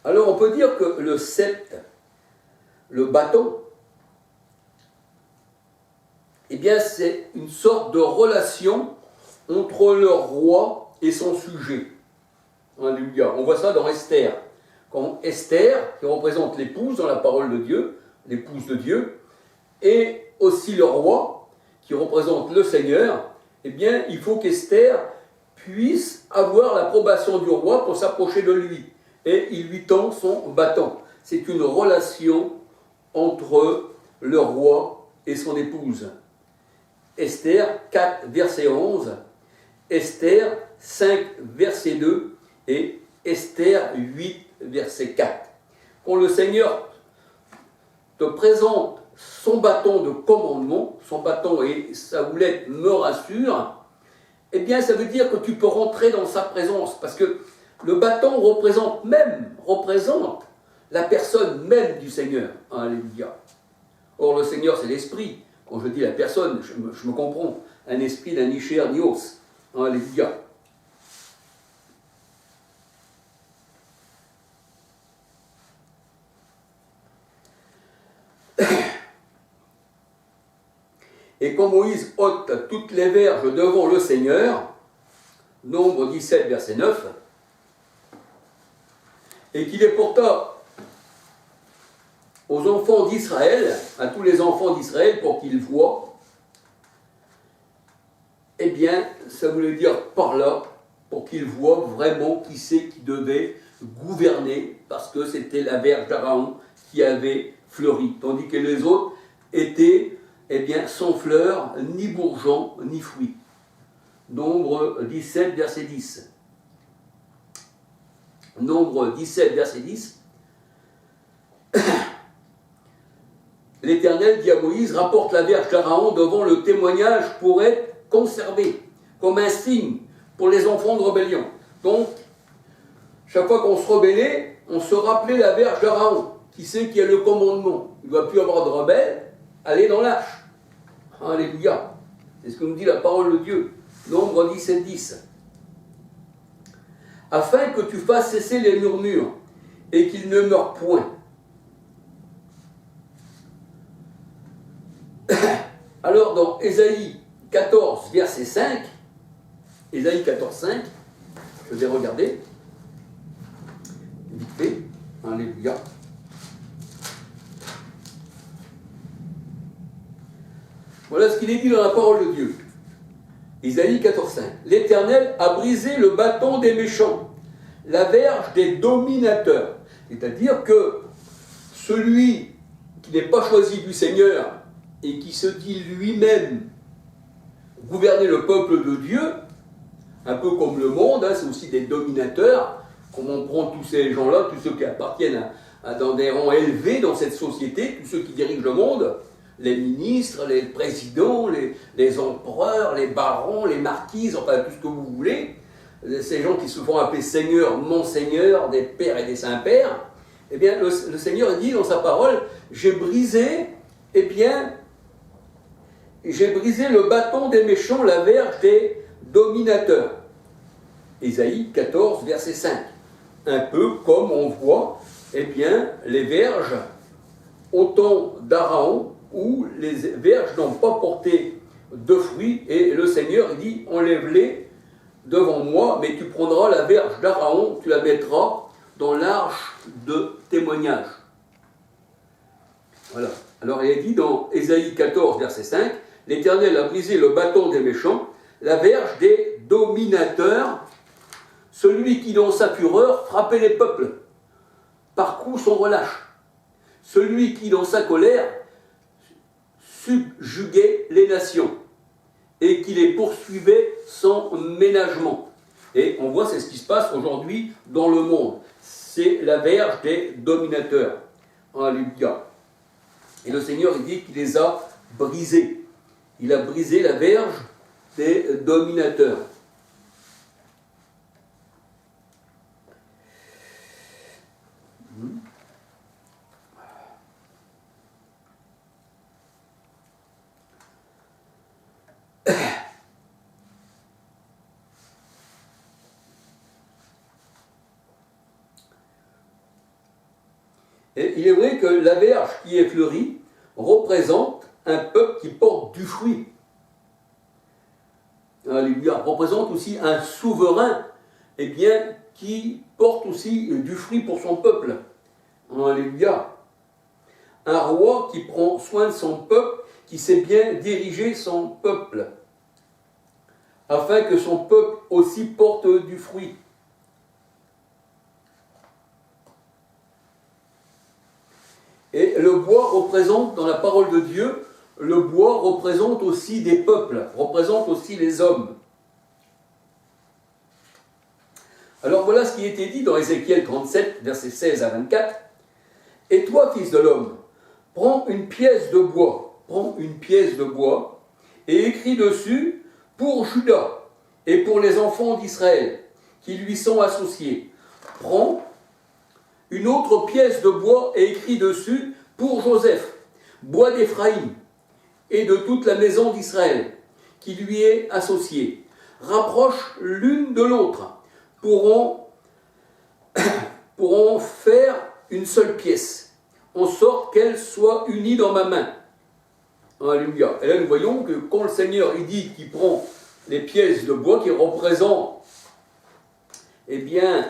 Alors on peut dire que le sceptre, le bâton, eh bien c'est une sorte de relation entre le roi et son sujet. Alléluia. On voit ça dans Esther. Quand Esther, qui représente l'épouse dans la parole de Dieu, l'épouse de Dieu, et aussi le roi, qui représente le Seigneur, eh bien il faut qu'Esther puisse avoir l'approbation du roi pour s'approcher de lui. Et il lui tend son bâton. C'est une relation entre le roi et son épouse. Esther 4, verset 11, Esther 5, verset 2 et Esther 8, verset 4. Quand le Seigneur te présente son bâton de commandement, son bâton et sa houlette me rassurent, eh bien ça veut dire que tu peux rentrer dans sa présence, parce que le bâton représente la personne même du Seigneur. Alléluia. Or le Seigneur c'est l'esprit. Quand je dis la personne, je me comprends. Un esprit n'a ni chair ni os. Alléluia. Et quand Moïse ôte toutes les verges devant le Seigneur, Nombre 17, verset 9, et qu'il les porta aux enfants d'Israël, à tous les enfants d'Israël, pour qu'ils voient, eh bien, ça voulait dire par là, pour qu'ils voient vraiment qui c'est qui devait gouverner, parce que c'était la verge d'Aaron qui avait fleuri, tandis que les autres étaient, eh bien, sans fleurs, ni bourgeons, ni fruits. Nombre 17, verset 10. Nombre 17, verset 10. L'Éternel dit à Moïse, rapporte la verge d'Aaron devant le témoignage pour être conservé, comme un signe pour les enfants de rébellion. Donc, chaque fois qu'on se rebellait, on se rappelait la verge d'Aaron, qui sait qu'il y a le commandement. Il ne doit plus avoir de rebelles, aller dans l'arche. Alléluia. C'est ce que nous dit la parole de Dieu. Nombre 17, 10. Afin que tu fasses cesser les murmures et qu'ils ne meurent point. Alors dans Ésaïe 14, verset 5, Ésaïe 14, 5, je vais regarder, vite fait, alléluia. Voilà ce qu'il est dit dans la parole de Dieu. Ésaïe 14, 5. L'Éternel a brisé le bâton des méchants, la verge des dominateurs. C'est-à-dire que celui qui n'est pas choisi du Seigneur et qui se dit lui-même gouverner le peuple de Dieu, un peu comme le monde, c'est aussi des dominateurs, comme on prend tous ces gens-là, tous ceux qui appartiennent dans des rangs élevés dans cette société, tous ceux qui dirigent le monde, les ministres, les présidents, les empereurs, les barons, les marquises, enfin tout ce que vous voulez, ces gens qui se font appeler Seigneur, Monseigneur, des pères et des saints-pères, eh bien le Seigneur dit dans sa parole, j'ai brisé le bâton des méchants, la verge des dominateurs. Ésaïe 14, verset 5. Un peu comme on voit, eh bien, les verges au temps d'Aaron, où les verges n'ont pas porté de fruits, et le Seigneur dit, enlève-les devant moi, mais tu prendras la verge d'Aaron, tu la mettras dans l'arche de témoignage. Voilà. Alors il est dit dans Ésaïe 14, verset 5, l'Éternel a brisé le bâton des méchants, la verge des dominateurs, celui qui dans sa fureur frappait les peuples, par coups sans relâche, celui qui dans sa colère subjuguait les nations et qui les poursuivait sans ménagement. Et on voit, c'est ce qui se passe aujourd'hui dans le monde. C'est la verge des dominateurs. Alléluia. Et le Seigneur, il dit qu'il les a brisés. Il a brisé la verge des dominateurs. Et il est vrai que la verge qui est fleurie représente un peuple qui porte du fruit. Alléluia. Représente aussi un souverain, eh bien, qui porte aussi du fruit pour son peuple. Alléluia. Un roi qui prend soin de son peuple, qui sait bien diriger son peuple, afin que son peuple aussi porte du fruit. Et le bois représente, dans la parole de Dieu, le bois représente aussi des peuples, représente aussi les hommes. Alors voilà ce qui était dit dans Ézéchiel 37, versets 16 à 24. « Et toi, fils de l'homme, prends une pièce de bois, et écris dessus pour Juda et pour les enfants d'Israël qui lui sont associés. Prends une autre pièce de bois et écris dessus pour Joseph, bois d'Éphraïm, et de toute la maison d'Israël, qui lui est associée. Rapproche l'une de l'autre, pourront faire une seule pièce, en sorte qu'elle soit unie dans ma main. » Alléluia. Et là, nous voyons que quand le Seigneur il dit qu'il prend les pièces de bois qui représentent eh bien,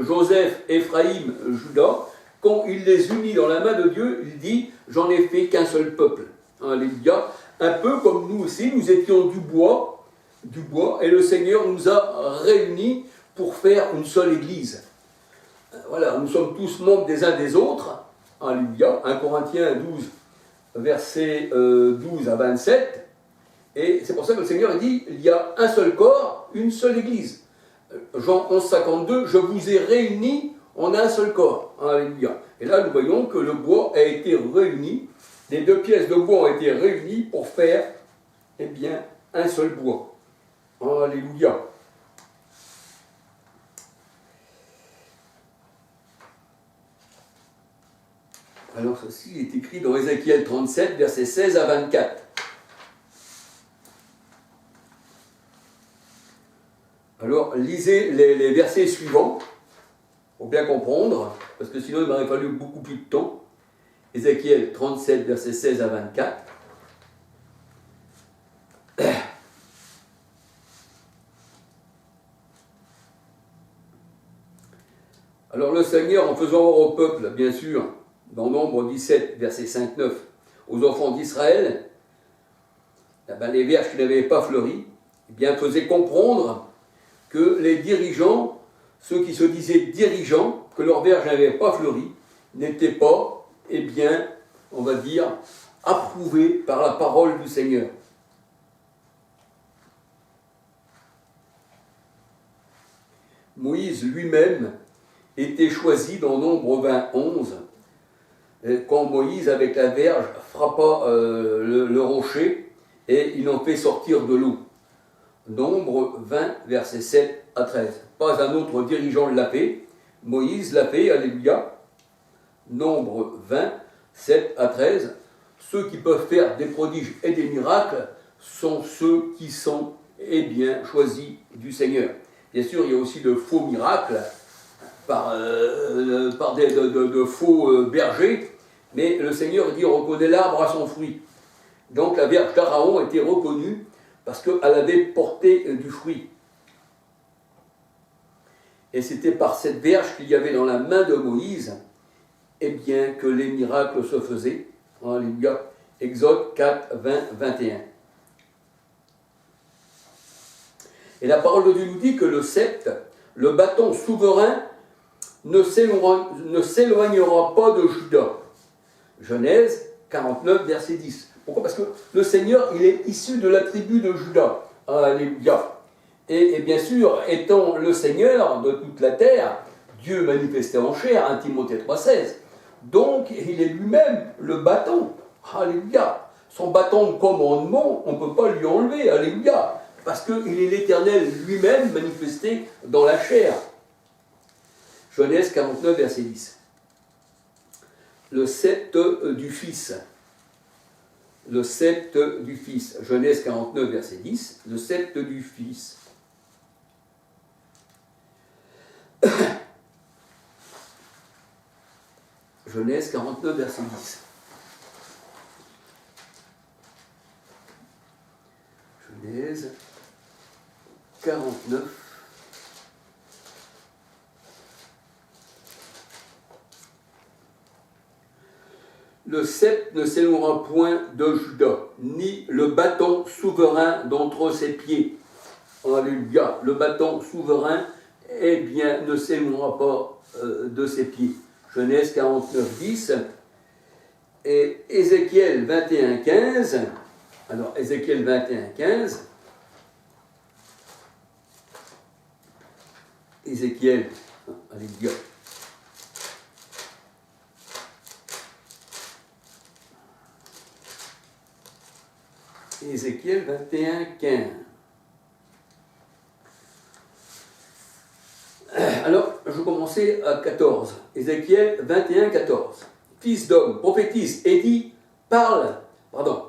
Joseph, Éphraïm, Juda, quand il les unit dans la main de Dieu, il dit « J'en ai fait qu'un seul peuple. » Alléluia. Un peu comme nous aussi, nous étions du bois, et le Seigneur nous a réunis pour faire une seule église. Voilà, nous sommes tous membres des uns des autres. Alléluia. 1 Corinthiens 12, versets 12 à 27. Et c'est pour ça que le Seigneur dit il y a un seul corps, une seule église. Jean 11, 52, je vous ai réunis en un seul corps. Alléluia. Et là, nous voyons que le bois a été réuni, les deux pièces de bois ont été réunies pour faire, eh bien, un seul bois. Alléluia. Alors, ceci est écrit dans Ézéchiel 37, versets 16 à 24. Alors, lisez les versets suivants, pour bien comprendre, parce que sinon il m'aurait fallu beaucoup plus de temps. Ézéchiel 37, versets 16 à 24. Alors le Seigneur, en faisant voir au peuple, bien sûr, dans Nombre 17, verset 5-9, aux enfants d'Israël, les verges qui n'avaient pas fleuri, eh bien, faisait comprendre que les dirigeants, ceux qui se disaient dirigeants, que leurs verges n'avaient pas fleuri, n'étaient pas, eh bien, on va dire, approuvés par la parole du Seigneur. Moïse lui-même était choisi dans Nombre 20, 11, quand Moïse, avec la verge, frappa le rocher et il en fait sortir de l'eau. Nombre 20, versets 7 à 13. Pas un autre dirigeant l'a fait, Moïse l'a fait, alléluia. Nombre 20, 7 à 13. Ceux qui peuvent faire des prodiges et des miracles sont ceux qui sont, eh bien, choisis du Seigneur. Bien sûr, il y a aussi de faux miracles par de faux bergers, mais le Seigneur dit on reconnaît l'arbre à son fruit. Donc la verge d'Aaron était reconnue parce qu'elle avait porté du fruit. Et c'était par cette verge qu'il y avait dans la main de Moïse, eh bien, que les miracles se faisaient. Alléluia. Exode 4, 20, 21. Et la parole de Dieu nous dit que le sceptre, le bâton souverain, ne s'éloignera pas de Juda. Genèse 49, verset 10. Pourquoi ? Parce que le Seigneur, il est issu de la tribu de Juda. Alléluia. Et bien sûr, étant le Seigneur de toute la terre, Dieu manifesté en chair, 1 Timothée 3,16. Donc, il est lui-même le bâton. Alléluia. Son bâton de commandement, on ne peut pas lui enlever. Alléluia. Parce qu'il est l'Éternel lui-même manifesté dans la chair. Genèse 49, verset 10. Le sceptre du Fils. Le sceptre du Fils. Genèse 49, verset 10. Le sceptre du Fils. Genèse 49, verset 10. Genèse 49. Le sceptre ne s'éloignera point de Juda, ni le bâton souverain d'entre ses pieds. Alléluia. Le bâton souverain, eh bien, ne s'éloignera pas de ses pieds. Genèse 49, 10. Et Ézéchiel 21, 15. Alors, Ézéchiel 21, 15. Ézéchiel, alléluia. Ézéchiel 21, 15. Alors, je vais commencer à 14. Ézéchiel 21, 14. Fils d'homme, prophétise et dit, parle, pardon.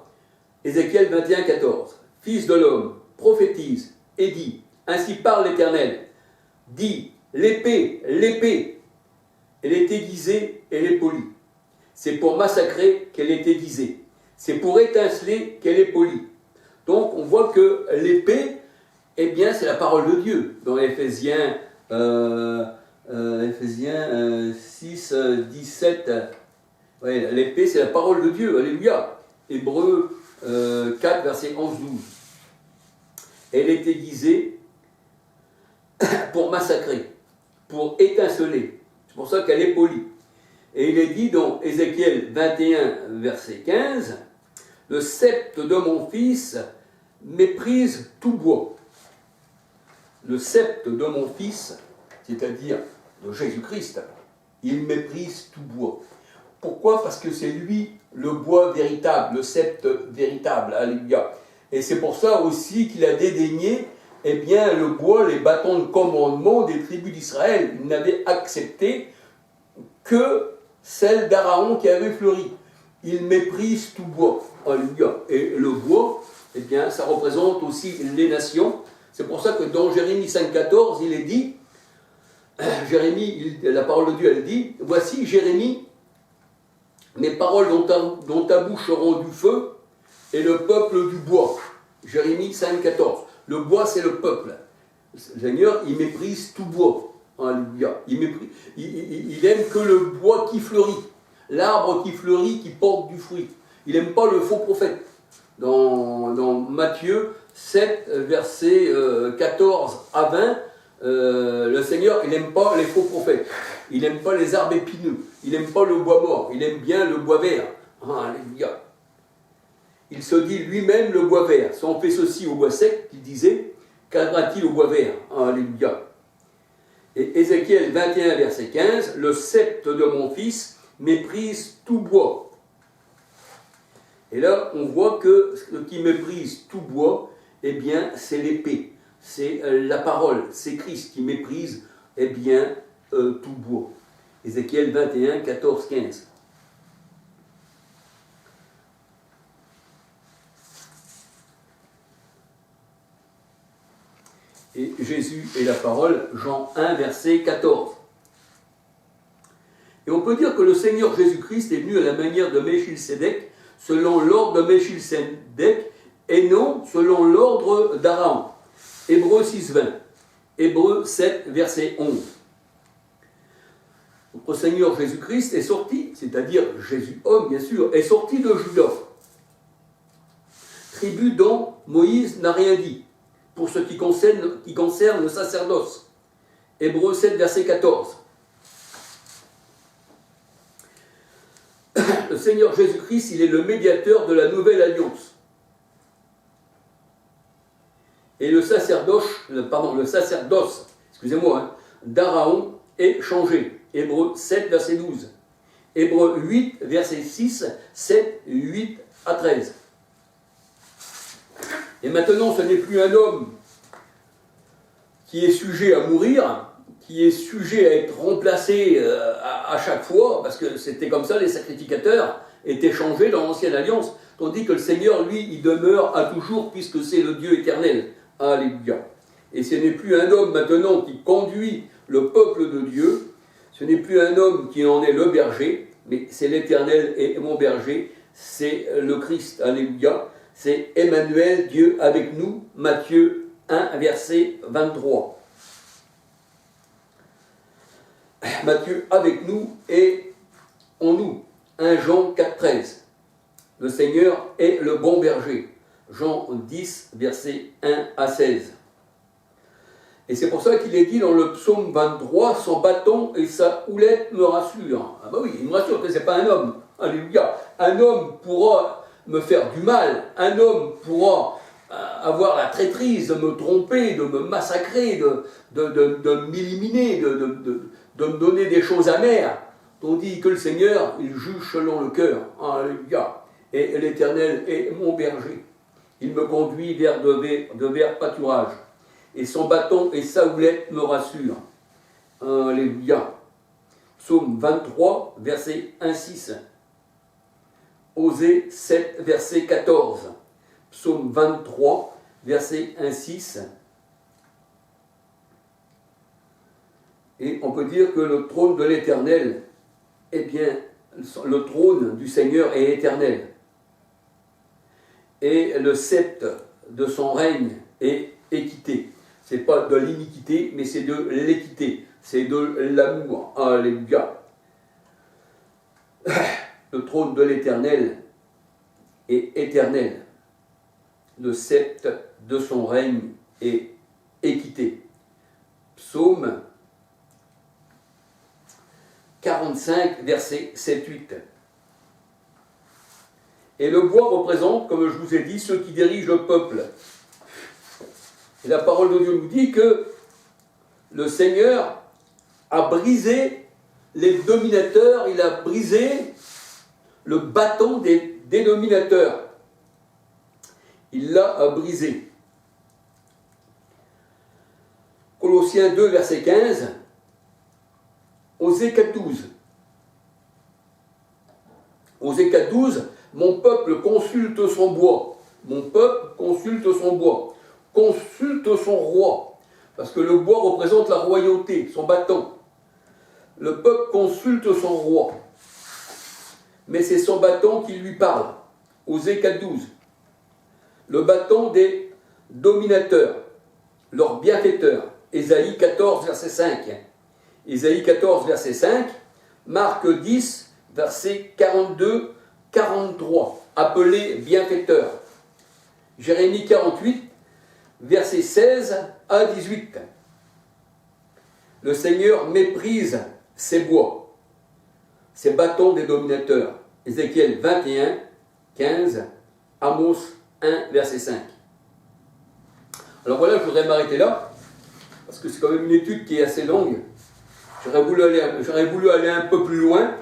Ézéchiel 21, 14. Fils de l'homme, prophétise et dit, ainsi parle l'Éternel. Dit, l'épée, l'épée, elle est aiguisée, elle est polie. C'est pour massacrer qu'elle est aiguisée. C'est pour étinceler qu'elle est polie. Donc, on voit que l'épée, eh bien, c'est la parole de Dieu. Dans Éphésiens 6, 17, ouais, l'épée, c'est la parole de Dieu. Alléluia. Hébreux 4, verset 11-12. Elle est aiguisée pour massacrer, pour étinceler. C'est pour ça qu'elle est polie. Et il est dit dans Ézéchiel 21, verset 15, « Le sceptre de mon fils méprise tout bois. » Le sceptre de mon fils, c'est-à-dire de Jésus-Christ, il méprise tout bois. Pourquoi? Parce que c'est lui le bois véritable, le sceptre véritable. Alléluia. Et c'est pour ça aussi qu'il a dédaigné eh bien, le bois, les bâtons de commandement des tribus d'Israël. Il n'avait accepté que celle d'Araon qui avait fleuri. Il méprise tout bois. Alléluia. Et le bois, eh bien, ça représente aussi les nations. C'est pour ça que dans Jérémie 5,14, il est dit, la parole de Dieu, elle dit, voici Jérémie, mes paroles dont ta bouche seront du feu, et le peuple du bois. Jérémie 5,14. Le bois, c'est le peuple. Le Seigneur, il méprise tout bois. Alléluia. Il aime que le bois qui fleurit, l'arbre qui fleurit, qui porte du fruit. Il n'aime pas le faux prophète. Dans Matthieu 7, versets 14 à 20, le Seigneur, il n'aime pas les faux prophètes. Il n'aime pas les arbres épineux. Il n'aime pas le bois mort. Il aime bien le bois vert. Alléluia. Il se dit lui-même le bois vert. Si on fait ceci au bois sec, il disait, qu'arrivera-t-il au bois vert? Alléluia. Et Ézéchiel 21, verset 15, le sceptre de mon fils méprise tout bois. Et là, on voit que ce qui méprise tout bois, eh bien, c'est l'épée. C'est la parole. C'est Christ qui méprise, eh bien, tout bois. Ézéchiel 21, 14, 15. Et Jésus est la parole, Jean 1, verset 14. Et on peut dire que le Seigneur Jésus-Christ est venu à la manière de Melchisédek, selon l'ordre de Melchisédek, et non selon l'ordre d'Aaron. Hébreux 6, 20. Hébreux 7, verset 11. Notre Seigneur Jésus-Christ est sorti, c'est-à-dire Jésus homme, bien sûr, est sorti de Juda, tribu dont Moïse n'a rien dit, pour ce qui concerne le sacerdoce. Hébreux 7, verset 14. Le Seigneur Jésus-Christ, il est le médiateur de la nouvelle alliance. Et le sacerdoce, d'Aaron est changé. Hébreux 7, verset 12. Hébreux 8, verset 6, 7, 8 à 13. Et maintenant, ce n'est plus un homme qui est sujet à mourir, qui est sujet à être remplacé à chaque fois, parce que c'était comme ça, les sacrificateurs étaient changés dans l'ancienne alliance, tandis que le Seigneur, lui, il demeure à toujours, puisque c'est le Dieu éternel. Alléluia. Et ce n'est plus un homme maintenant qui conduit le peuple de Dieu, ce n'est plus un homme qui en est le berger, mais c'est l'Éternel et mon berger, c'est le Christ, alléluia, c'est Emmanuel, Dieu avec nous, Matthieu 1, verset 23. Matthieu avec nous et en nous, 1 Jean 4, 13. Le Seigneur est le bon berger, Jean 10, verset 1 à 16. Et c'est pour ça qu'il est dit dans le psaume 23, son bâton et sa houlette me rassurent. Ah bah oui, il me rassure que ce n'est pas un homme. Alléluia. Un homme pourra me faire du mal. Un homme pourra avoir la traîtrise de me tromper, de me massacrer, de m'éliminer, de me donner des choses amères. Tandis que le Seigneur, il juge selon le cœur. Alléluia. Et l'Éternel est mon berger. Il me conduit vers de verts pâturages. Et son bâton et sa houlette me rassurent. Alléluia. Psaume 23, verset 1-6. Osée 7, verset 14. Psaume 23, verset 1-6. Et on peut dire que le trône de l'Éternel, eh bien, le trône du Seigneur est éternel. Et le sceptre de son règne est équité. Ce n'est pas de l'iniquité, mais c'est de l'équité. C'est de l'amour. Alléluia. Le trône de l'Éternel est éternel. Le sceptre de son règne est équité. Psaume 45, versets 7-8. Et le bois représente, comme je vous ai dit, ceux qui dirigent le peuple. Et la parole de Dieu nous dit que le Seigneur a brisé les dominateurs, il a brisé le bâton des dominateurs. Il l'a brisé. Colossiens 2, verset 15. Osée 4.12. Osée 4.12, mon peuple consulte son bois. Mon peuple consulte son bois. Consulte son roi. Parce que le bois représente la royauté, son bâton. Le peuple consulte son roi. Mais c'est son bâton qui lui parle. Osée 4.12. Le bâton des dominateurs, leurs bienfaiteurs. Ésaïe 14, verset 5. Ésaïe 14, verset 5, Marc 10, verset 42, 43, appelés bienfaiteurs. Jérémie 48, verset 16 à 18. Le Seigneur méprise ses bois, ses bâtons des dominateurs. Ézéchiel 21, 15, Amos 1, verset 5. Alors voilà, je voudrais m'arrêter là, parce que c'est quand même une étude qui est assez longue. J'aurais voulu aller un peu plus loin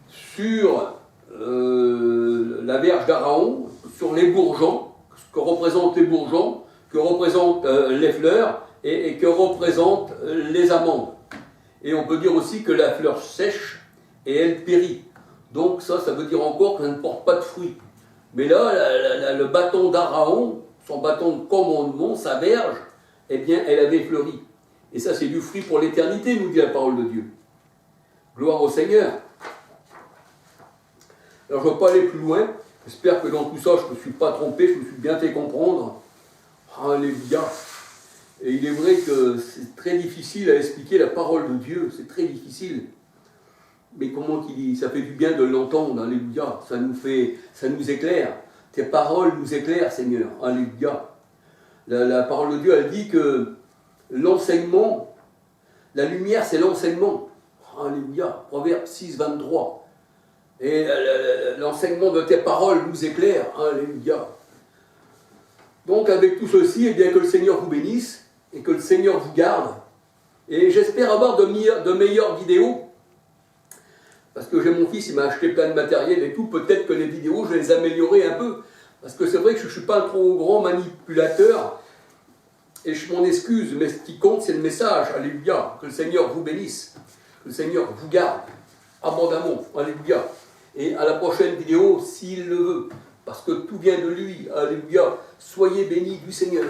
sur la verge d'Araon, sur les bourgeons, ce que représentent les bourgeons, que représentent les fleurs et que représentent les amandes. Et on peut dire aussi que la fleur sèche et elle périt. Donc ça veut dire encore qu'elle ne porte pas de fruits. Mais là, le bâton d'Araon, son bâton de commandement, sa verge, eh bien, elle avait fleuri. Et ça, c'est du fruit pour l'éternité, nous dit la parole de Dieu. Gloire au Seigneur. Alors, je ne vais pas aller plus loin. J'espère que dans tout ça, je ne me suis pas trompé, je me suis bien fait comprendre. Alléluia. Et il est vrai que c'est très difficile à expliquer la parole de Dieu. C'est très difficile. Mais comment qu'il dit, ça fait du bien de l'entendre. Alléluia. Ça nous éclaire. Tes paroles nous éclairent, Seigneur. Alléluia. La parole de Dieu, elle dit que l'enseignement, la lumière, c'est l'enseignement. Alléluia. Proverbe 6, 23. Et l'enseignement de tes paroles nous éclaire. Alléluia. Donc, avec tout ceci, eh bien, que le Seigneur vous bénisse et que le Seigneur vous garde. Et j'espère avoir de meilleures vidéos. Parce que j'ai mon fils, il m'a acheté plein de matériel et tout. Peut-être que les vidéos, je vais les améliorer un peu. Parce que c'est vrai que je ne suis pas un trop grand manipulateur. Et je m'en excuse, mais ce qui compte, c'est le message. Alléluia. Que le Seigneur vous bénisse. Que le Seigneur vous garde abondamment. Alléluia. Et à la prochaine vidéo, s'il le veut. Parce que tout vient de lui. Alléluia. Soyez bénis du Seigneur.